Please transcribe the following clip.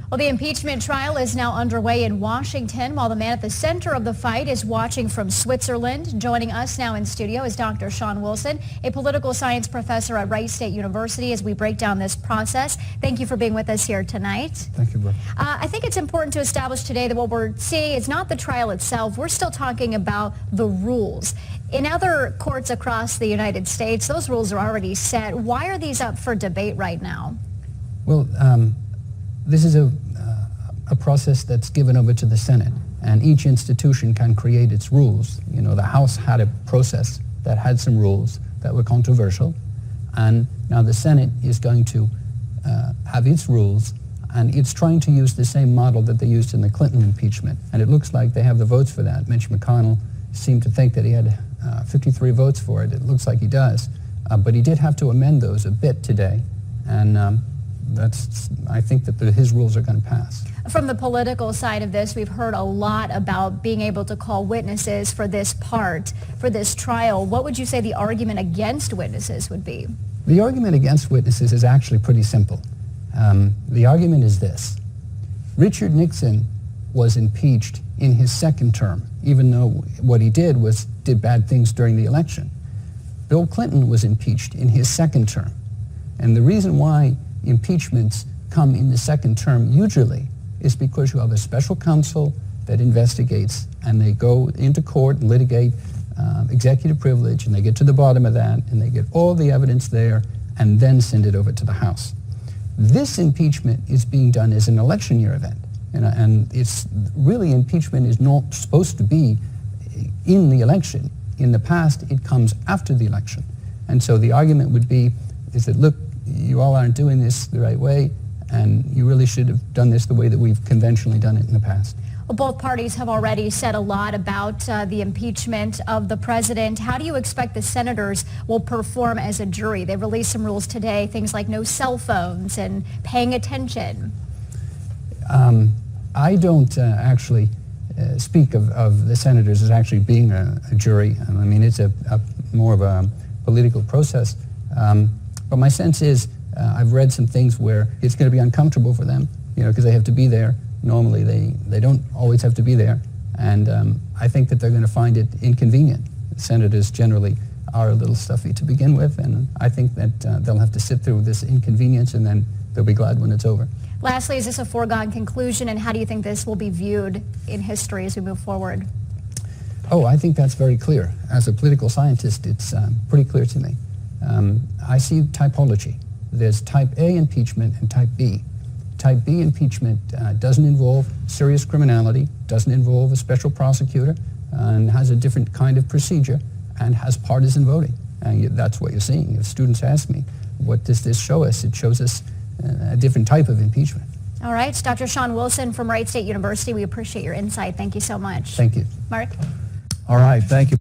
Well, the impeachment trial is now underway in Washington, while the man at the center of the fight is watching from Switzerland. Joining us now in studio is Dr. Sean Wilson, a political science professor at Wright State University, as we break down this process. Thank you for being with us here tonight. Thank you, Brooke. I think it's important to establish today that what we're seeing is not the trial itself. We're still talking about the rules. In other courts across the United States, those rules are already set. Why are these up for debate right now? Well, this is a process that's given over to the Senate, and each institution can create its rules. You know, the House had a process that had some rules that were controversial, and now the Senate is going to have its rules, and it's trying to use the same model that they used in the Clinton impeachment, and it looks like they have the votes for that. Mitch McConnell seemed to think that he had 53 votes for it. It looks like he does, but he did have to amend those a bit today, and I think that his rules are going to pass. From the political side of this, we've heard a lot about being able to call witnesses for this trial. What would you say the argument against witnesses would be? The argument against witnesses is actually pretty simple. The argument is this. Richard Nixon was impeached in his second term, even though what he did bad things during the election. Bill Clinton was impeached in his second term. And the reason why impeachments come in the second term usually is because you have a special counsel that investigates, and they go into court and litigate executive privilege, and they get to the bottom of that, and they get all the evidence there, and then send it over to the House. This impeachment is being done as an election year event, and it's really, impeachment is not supposed to be in the election. In the past, it comes after the election. And so the argument would be, is that, look, you all aren't doing this the right way, and you really should have done this the way that we've conventionally done it in the past. Well, both parties have already said a lot about the impeachment of the president. How do you expect the senators will perform as a jury? They've released some rules today, things like no cell phones and paying attention. I don't actually speak of the senators as actually being a jury. I mean, it's more of a political process. But my sense is, I've read some things where it's going to be uncomfortable for them, you know, because they have to be there. Normally, they don't always have to be there. And I think that they're going to find it inconvenient. The senators generally are a little stuffy to begin with, and I think that they'll have to sit through this inconvenience, and then they'll be glad when it's over. Lastly, is this a foregone conclusion, and how do you think this will be viewed in history as we move forward? Oh, I think that's very clear. As a political scientist, it's pretty clear to me. I see typology. There's type A impeachment and type B. Type B impeachment doesn't involve serious criminality, doesn't involve a special prosecutor, and has a different kind of procedure, and has partisan voting. And that's what you're seeing. If students ask me, what does this show us? It shows us a different type of impeachment. All right. Dr. Sean Wilson from Wright State University, we appreciate your insight. Thank you so much. Thank you. Mark? All right. Thank you.